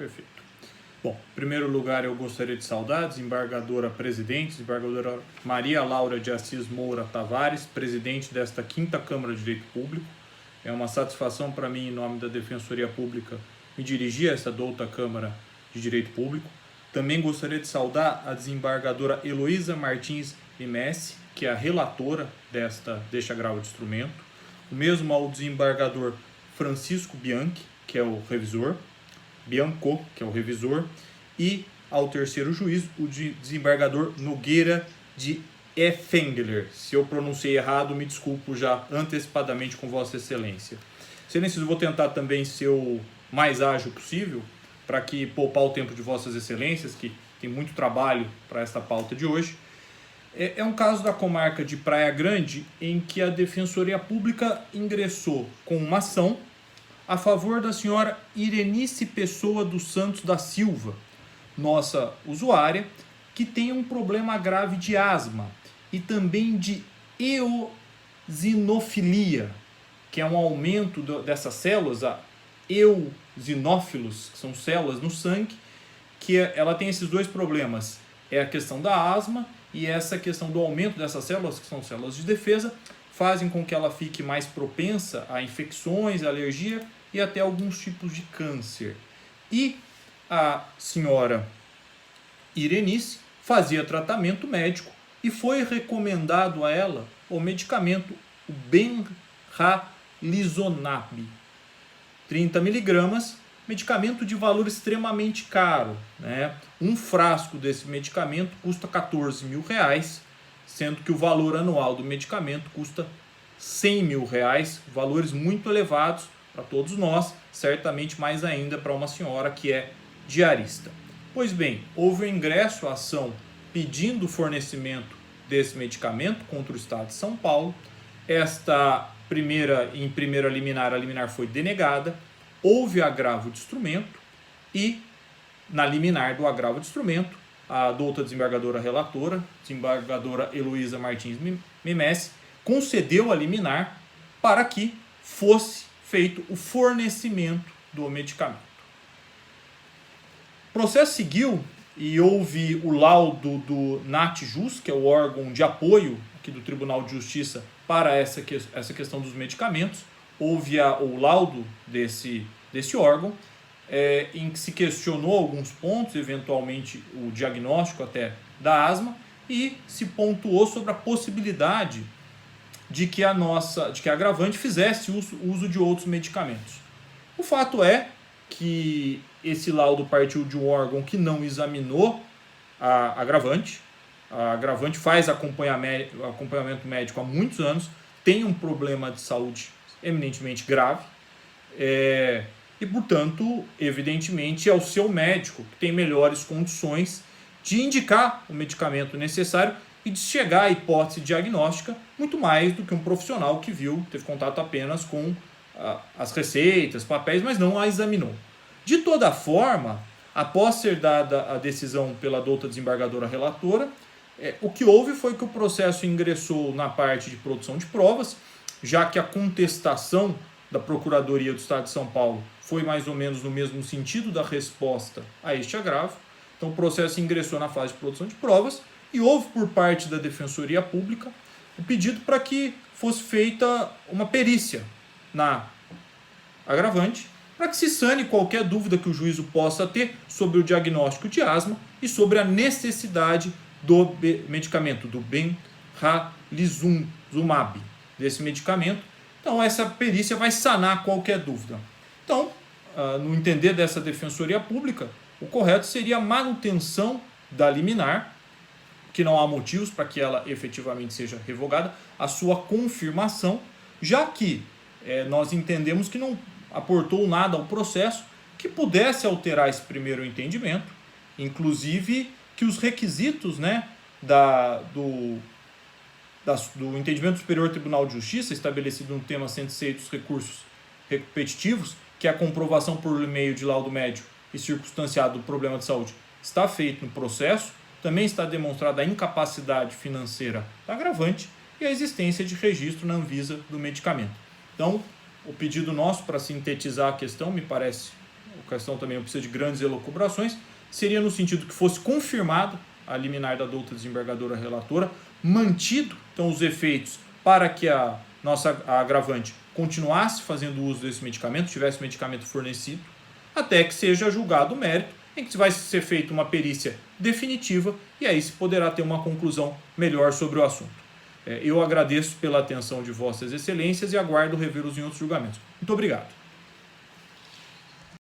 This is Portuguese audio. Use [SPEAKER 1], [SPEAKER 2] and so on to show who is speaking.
[SPEAKER 1] Perfeito. Bom, em primeiro lugar eu gostaria de saudar a desembargadora presidente, desembargadora Maria Laura de Assis Moura Tavares, presidente desta 5ª Câmara de Direito Público. É uma satisfação para mim, em nome da Defensoria Pública, me dirigir a essa douta Câmara de Direito Público. Também gostaria de saudar a desembargadora Heloísa Martins Messi, que é a relatora deste agravo de instrumento. O mesmo ao desembargador Francisco Bianchi, que é o revisor, Bianco, que é o revisor, e ao terceiro juiz, o desembargador Nogueira de Effengler. Se eu pronunciei errado, me desculpo já antecipadamente com Vossa Excelência. Excelências, eu vou tentar também ser o mais ágil possível, para que poupar o tempo de Vossas Excelências, que tem muito trabalho para esta pauta de hoje. É um caso da comarca de Praia Grande, em que a Defensoria Pública ingressou com uma ação a favor da senhora Irenice Pessoa dos Santos da Silva, nossa usuária, que tem um problema grave de asma e também de eosinofilia, que é um aumento dessas células, a eosinófilos, que são células no sangue, que ela tem esses dois problemas. É a questão da asma e essa questão do aumento dessas células, que são células de defesa, fazem com que ela fique mais propensa a infecções, alergia e até alguns tipos de câncer. E a senhora Irenice fazia tratamento médico e foi recomendado a ela o medicamento o Benralizumab, 30 mg, medicamento de valor extremamente caro, né? Um frasco desse medicamento custa R$14 mil, sendo que o valor anual do medicamento custa R$100 mil, valores muito elevados para todos nós, certamente mais ainda para uma senhora que é diarista. Pois bem, houve o ingresso à ação pedindo o fornecimento desse medicamento contra o Estado de São Paulo. Em primeira liminar, a liminar foi denegada, houve agravo de instrumento e, na liminar do agravo de instrumento, a douta desembargadora relatora, desembargadora Heloísa Martins Messi, concedeu a liminar para que fosse feito o fornecimento do medicamento. O processo seguiu e houve o laudo do NATJUS, que é o órgão de apoio aqui do Tribunal de Justiça para essa questão dos medicamentos. Houve o laudo desse órgão, em que se questionou alguns pontos, eventualmente o diagnóstico até da asma, e se pontuou sobre a possibilidade de que a agravante fizesse uso de outros medicamentos. O fato é que esse laudo partiu de um órgão que não examinou a agravante. A agravante faz acompanhamento médico há muitos anos, tem um problema de saúde eminentemente grave, e, portanto, evidentemente, é o seu médico que tem melhores condições de indicar o medicamento necessário e de chegar à hipótese diagnóstica muito mais do que um profissional que teve contato apenas com as receitas, papéis, mas não a examinou. De toda forma, após ser dada a decisão pela douta desembargadora relatora, o que houve foi que o processo ingressou na parte de produção de provas, já que a contestação da Procuradoria do Estado de São Paulo foi mais ou menos no mesmo sentido da resposta a este agravo. Então o processo ingressou na fase de produção de provas e houve por parte da Defensoria Pública o pedido para que fosse feita uma perícia na agravante, para que se sane qualquer dúvida que o juízo possa ter sobre o diagnóstico de asma e sobre a necessidade do medicamento, do Benralizumab, desse medicamento. Então essa perícia vai sanar qualquer dúvida. Então, no entender dessa Defensoria Pública, o correto seria a manutenção da liminar, que não há motivos para que ela efetivamente seja revogada, a sua confirmação, já que nós entendemos que não aportou nada ao processo que pudesse alterar esse primeiro entendimento, inclusive que os requisitos, né, do entendimento do Superior Tribunal de Justiça, estabelecido no tema 106 dos recursos repetitivos, que é a comprovação por meio de laudo médico e circunstanciado do problema de saúde, está feito no processo. Também está demonstrada a incapacidade financeira da agravante e a existência de registro na Anvisa do medicamento. Então, o pedido nosso, para sintetizar a questão, me parece questão também não precisa de grandes elucubrações, seria no sentido que fosse confirmada a liminar da douta desembargadora relatora, mantido então os efeitos para que a nossa agravante continuasse fazendo uso desse medicamento, tivesse o medicamento fornecido, até que seja julgado o mérito, em que vai ser feita uma perícia definitiva e aí se poderá ter uma conclusão melhor sobre o assunto. Eu agradeço pela atenção de vossas excelências e aguardo revê-los em outros julgamentos. Muito obrigado.